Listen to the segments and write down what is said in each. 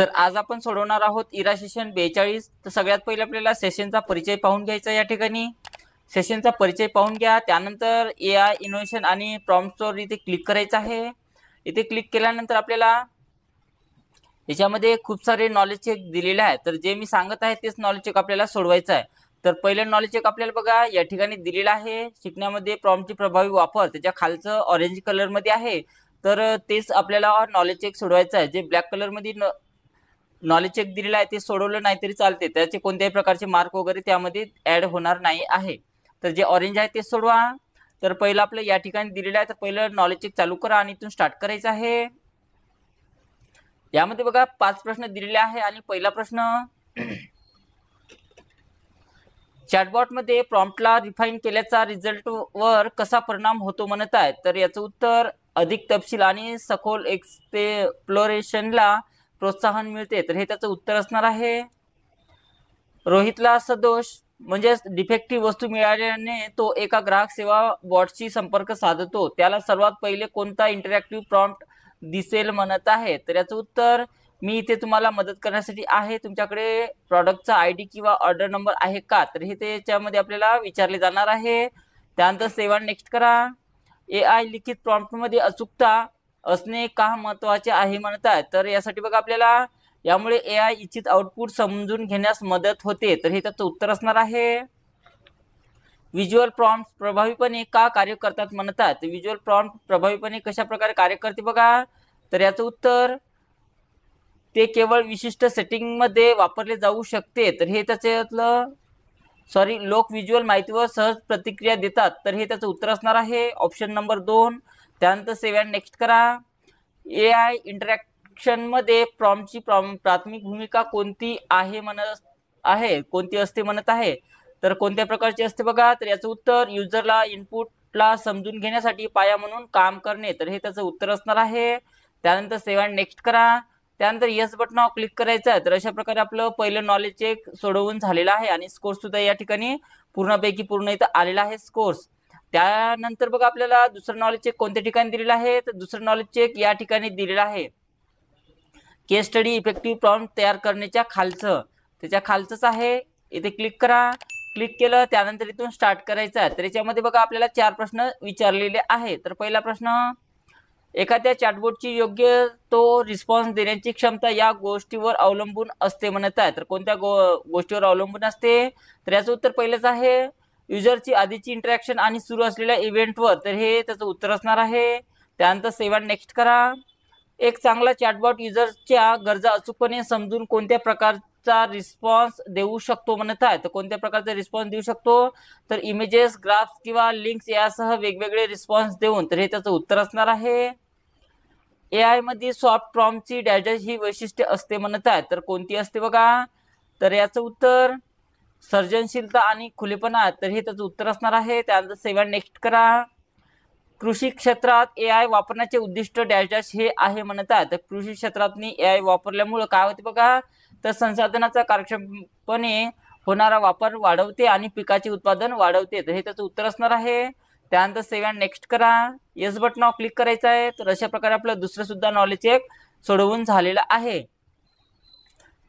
तर आज आपण सोडवणार आहोत इरा सेशन 42। तर सगळ्यात पहिले आपल्याला सेशनचा परिचय पाहून घ्यायचा। या ठिकाणी सेशनचा परिचय पाहून घ्या, त्यानंतर एआय इनोव्हेशन आणि प्रॉम्प्ट्सवर इथे क्लिक करायचं आहे। इथे क्लिक केल्यानंतर आपल्याला याच्यामध्ये खूप सारे नॉलेज चेक दिलेले आहे, तर जे मी सांगत आहे तेच नॉलेज चेक आपल्याला सोडवायचं आहे। तर पहिलं नॉलेज चेक आपल्याला बघा या ठिकाणी दिलेलं आहे, शिकण्यामध्ये प्रॉम्प्टची प्रभावी वापर, त्याच्या खालचं ऑरेंज कलर मध्ये आहे, तर तेच आपल्याला नॉलेज चेक सोडवायचं आहे। जे ब्लॅक कलर मध्ये नॉलेज चेक दिलेला आहे ते सोडवलं नाही तरी चालते, त्याचे कोणत्याही प्रकारचे मार्क वगैरे त्यामध्ये ऍड होणार नाही आहे। तर जे ऑरेंज आहे ते सोडवा। तर पहिलं आपलं या ठिकाणी दिलेलं आहे, तर पहिलं नॉलेज चेक चालू करा आणि इथून स्टार्ट करायचं आहे। यामध्ये बघा 5 प्रश्न दिलेले आहे आणि पहिला प्रश्न चॅटबॉट मध्ये प्रॉम्प्टला रिफाईन केल्याचा रिझल्ट वर कसा परिणाम होतो म्हणत आहे। तर याचं उत्तर अधिक तपशील आणि सखोल एक्सप्लोरेशनला प्रोत्साहन मिळते। तर हे त्याचं उत्तर असणार आहे। रोहितला सदोष म्हणजे डिफेक्टिव्ह वस्तू मिळाल्याने तो एका ग्राहक सेवा बॉटशी संपर्क साधतो, त्याला सर्वात पहिले कोणता इंटरॅक्टिव्ह प्रॉम्प्ट दिसेल म्हणत आहे। तर याचं उत्तर मी इथे तुम्हाला मदत करण्यासाठी आहे, तुमच्याकडे प्रॉडक्टचा आयडी किंवा ऑर्डर नंबर आहे का, तर हे त्याच्यामध्ये आपल्याला विचारले जाणार आहे। त्यानंतर सेव्ह आणि नेक्स्ट करा। एआय लिखित प्रॉम्प्ट मध्ये अचूकता असणे का महत्वाचे आहे म्हणत आहे। तर यासाठी बघा आपल्याला यामुळे एआय इच्छित आउटपुट समजून घेण्यास मदत होते, तर हे त्याचं उत्तर असणार आहे। व्हिज्युअल प्रॉम्प्ट प्रभावीपणे का कार्य करतात म्हणत आहे। तर व्हिज्युअल प्रॉम्प्ट प्रभावीपणे कशा प्रकारे कार्य करते बघा, तर याचं उत्तर ते केवळ विशिष्ट सेटिंग मध्ये वापरले जाऊ शकते, तर हे त्याच्यातलं लोक व्हिज्युअल माहितीवर सहज प्रतिक्रिया देतात, तर हे त्याचं उत्तर असणार आहे ऑप्शन नंबर 2। त्यानंतर सेव्ह आणि नेक्स्ट करा। एआय इंटरॅक्शन मध्ये प्रॉम्प्टची प्राथमिक भूमिका कोणती आहे म्हणत आहे, कोणती असते म्हणत आहे। तर कोणत्या प्रकारची असते बघा, तर याचं उत्तर युजरला इनपुटला समजून घेण्यासाठी पाया म्हणून काम करणे, तर हे त्याचं उत्तर असणार आहे। त्यानंतर सेव्ह आणि नेक्स्ट करा। त्यानंतर येस बटनावर क्लिक करायचं आहे। तर अशा प्रकारे आपलं पहिलं नॉलेज चेक सोडवून झालेलं आहे आणि स्कोर सुद्धा या ठिकाणी पूर्णपैकी पूर्ण इथं आलेला आहे स्कोर्स। त्यानंतर बघा आपल्याला दुसरं नॉलेज चेक कोणत्या ठिकाणी दिलेलं आहे, तर दुसरं नॉलेज चेक या ठिकाणी दिलेलं आहे, केस स्टडी इफेक्टिव्ह प्रॉम्प्ट तयार करण्याच्या खालचं, त्याच्या खालचंच आहे। इथे क्लिक करा। क्लिक केलं त्यानंतर इथून स्टार्ट करायचं आहे। तर याच्यामध्ये बघा आपल्याला 4 प्रश्न विचारलेले आहे। तर पहिला प्रश्न, एखाद्या चॅटबॉटची योग्य तो रिस्पॉन्स देण्याची क्षमता या गोष्टीवर अवलंबून असते म्हणत आहे। तर कोणत्या गोष्टीवर अवलंबून असते, तर याचं उत्तर पहिलंच आहे युजरची आधीची इंटरॅक्शन आणि सुरू असलेल्या इव्हेंटवर, तर हे त्याचं उत्तर असणार आहे। त्यानंतर सेव्ह आणि नेक्स्ट करा। एक चांगला चॅटबॉट युजरच्या गरजा अचूकपणे समजून कोणत्या प्रकारचा रिस्पॉन्स देऊ शकतो म्हणत आहे। तर कोणत्या प्रकारचा रिस्पॉन्स देऊ शकतो, तर इमेजेस, ग्राफ्स किंवा लिंक्स यासह वेगवेगळे रिस्पॉन्स देऊन, तर हे त्याचं उत्तर असणार आहे। एआय मध्ये सॉफ्ट प्रॉम्प्टची डॅजेस ही वैशिष्ट्य असते म्हणत आहे। तर कोणती असते बघा, तर याचं उत्तर सर्जनशीलता आणि खुलेपणा, तर हे त्याचं उत्तर असणार आहे। त्यानंतर सेव्ह आणि नेक्स्ट करा। कृषी क्षेत्रात एआय वापरण्याचे उद्दिष्ट डॅश हे आहे म्हणत आहे। तर कृषी क्षेत्रात एआय वापरल्यामुळे काय होते बघा, तर संसाधनाचा कार्यक्षमपणे होणारा वापर वाढवते आणि पिकाचे उत्पादन वाढवते, तर हे त्याचं उत्तर असणार आहे। त्यानंतर सेव्ह आणि नेक्स्ट करा। येस बटनावर क्लिक करायचं आहे। तर अशा प्रकारे आपलं दुसरं सुद्धा नॉलेज चेक सोडवून झालेलं आहे।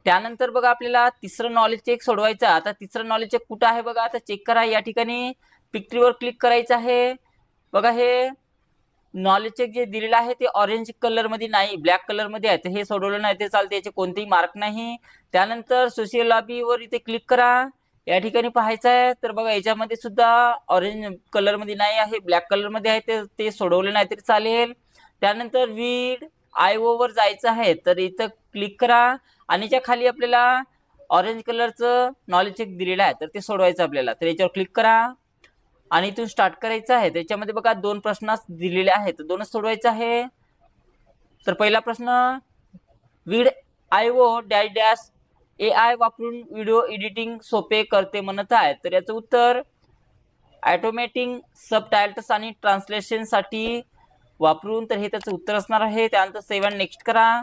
त्यानंतर बघा आपल्याला तिसरं नॉलेज चेक सोडवायचं। आता तिसरं नॉलेज चेक कुठं आहे बघा, आता चेक करा। या ठिकाणी पिक्चरवर क्लिक करायचं आहे। बघा हे नॉलेज चेक जे दिलेलं आहे ते ऑरेंज कलर मध्ये नाही, ब्लॅक कलर मध्ये आहे, तर हे सोडवलं नाही ते चालते, याचे कोणतेही मार्क नाही। त्यानंतर सोशल लॉबीवर इथे क्लिक करा। या ठिकाणी पाहायचं आहे, तर बघा याच्यामध्ये सुद्धा ऑरेंज कलर मध्ये नाही आहे, ब्लॅक कलर मध्ये आहे, ते सोडवले नाही तरी चालेल। त्यानंतर वीड IO वर जायचं आहे, तर इथं क्लिक करा आणि याच्या खाली आपल्याला ऑरेंज कलरचं नॉलेज चेक दिलेलं आहे, तर ते सोडवायचं आपल्याला। तर याच्यावर क्लिक करा आणि इथून स्टार्ट करायचं आहे। त्याच्यामध्ये बघा 2 प्रश्न दिलेले आहेत, तर 2च सोडवायचं आहे। तर पहिला प्रश्न, वीड IO डॅश एआय वापरून व्हिडिओ एडिटिंग सोपे करते म्हणत आहे। तर याचं उत्तर ऑटोमॅटिक सबटायटल्स आणि ट्रान्सलेशन साठी वापरून, तर हे त्याचं उत्तर असणार आहे। त्यानंतर सेव्ह आणि नेक्स्ट करा।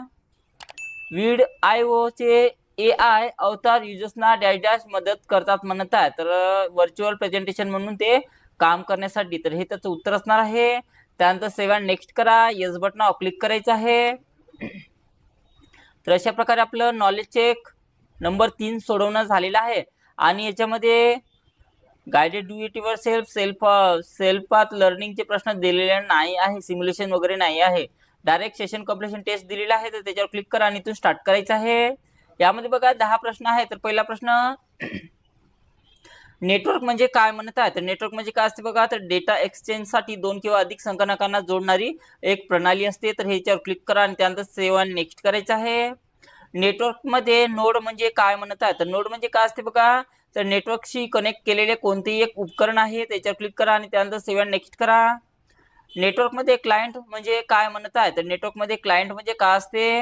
वीड IO चे एआय अवतार युजर्सना डॅश मदत करतात म्हणत आहे। तर व्हर्च्युअल प्रेझेंटेशन म्हणून ते काम करण्यासाठी, तर हे त्याचं उत्तर असणार आहे। त्यानंतर सेव्ह आणि नेक्स्ट करा। येस बटनावर क्लिक करायचं आहे। तर अशा प्रकारे आपलं नॉलेज चेक नंबर 3 सोडवणं झालेलं आहे आणि याच्यामध्ये guided do it yourself path लर्निंगचे प्रश्न दिलेले नाही आहे, सिम्युलेशन वगैरे नाही आहे. डायरेक्ट सेशन कम्प्लिशन टेस्ट दिलेला आहे, तर त्याच्यावर क्लिक करा आणि इथून स्टार्ट करायचं आहे. यामध्ये बघा 10 प्रश्न आहे. तर पहिला प्रश्न नेटवर्क म्हणजे काय म्हणत आहे. तर नेटवर्क म्हणजे काय असते बघा, तर डेटा एक्सचेंजसाठी 2 किंवा अधिक संगणकांना जोडणारी एक प्रणाली असते. तर ह्याच्यावर क्लिक करा आणि त्यानंतर सेव्ह आणि नेक्स्ट करायचं आहे. नेटवर्क मध्ये नोड म्हणजे काय म्हणत आहे. तर नोड म्हणजे काय असते बघा, तर नेटवर्कशी कनेक्ट केलेले कोणतेही एक उपकरण आहे, त्याच्यावर क्लिक करा आणि त्यानंतर सेव्ह आणि नेक्स्ट करा. नेटवर्कमध्ये क्लायंट म्हणजे काय म्हणत आहे. तर नेटवर्कमध्ये क्लायंट म्हणजे काय असते,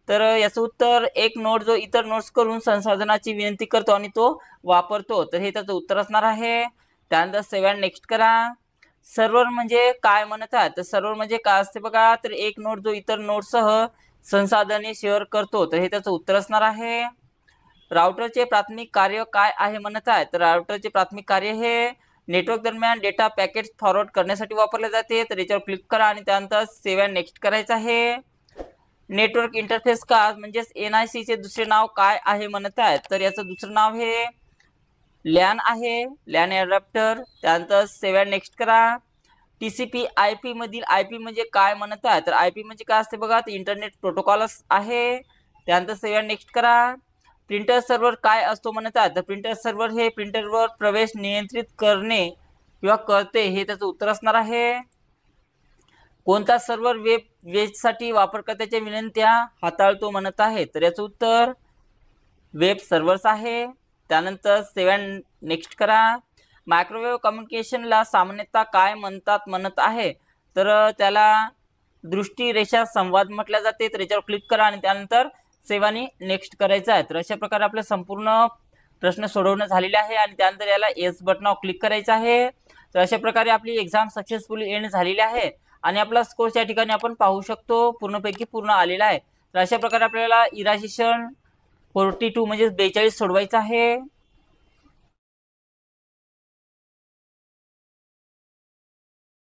तर याचं उत्तर एक नोड जो इतर नोड्स करून संसाधनाची विनंती करतो आणि तो वापरतो. तर हे त्याचं उत्तर असणार आहे. त्यानंतर सेव्ह आणि नेक्स्ट करा. सर्व्हर म्हणजे काय म्हणत आहे. तर सर्व्हर म्हणजे काय असते बघा, तर एक नोड जो इतर नोडसह संसाधने शेअर करतो. तर हे त्याचं उत्तर असणार आहे. राउटरचे प्राथमिक कार्य काय आहे म्हणत आहे. तर राउटरचे प्राथमिक कार्य हे नेटवर्क दरम्यान डेटा पॅकेट फॉरवर्ड करण्यासाठी वापरले जाते. तर याच्यावर क्लिक करा आणि त्यानंतर सेव्ह अँड नेक्स्ट करायचं आहे. नेटवर्क इंटरफेस कार्ड म्हणजेच NIC चे दुसरे नाव काय आहे म्हणत आहे. तर याचं दुसरं नाव हे लॅन आहे, लॅन अडॅप्टर. त्यानंतर सेव्ह अँड नेक्स्ट करा. TCP IP मधील IP म्हणजे काय म्हणत आहे. तर IP म्हणजे काय असते बघा, तर इंटरनेट प्रोटोकॉल आहे. त्यानंतर सेव्ह अँड नेक्स्ट करा. प्रिंटर सर्व्हर काय असतो म्हणत आहे. तर प्रिंटर सर्व्हर हे प्रिंटरवर प्रवेश नियंत्रित करणे किंवा करते, हे त्याचं उत्तर असणार आहे. कोणता सर्व्हर वेबसाठी वापरकर्त्याच्या विनंत्या हाताळतो म्हणत आहे. तर याचं उत्तर वेब सर्व्हर्स आहे. त्यानंतर सेव्ह अँड नेक्स्ट करा. मायक्रोवेव्ह कम्युनिकेशनला सामान्यतः काय म्हणत आहे. तर त्याला दृष्टी रेषा संवाद म्हटल्या जाते. तर याच्यावर क्लिक करा आणि त्यानंतर सेव्ह आणि नेक्स्ट करायचं आहे. तर अशा प्रकारे आपले संपूर्ण प्रश्न सोडवणं झालेले आहे आणि त्यानंतर याला येस बटनावर क्लिक करायचं आहे. तर अशा प्रकारे आपली एक्झाम सक्सेसफुली एंड झालेली आहे आणि आपला स्कोर या ठिकाणी आपण पाहू शकतो पूर्णपैकी पूर्ण आलेला आहे. तर अशा प्रकारे आपल्याला इराशिशन 42 म्हणजे 42 सोडवायचं आहे.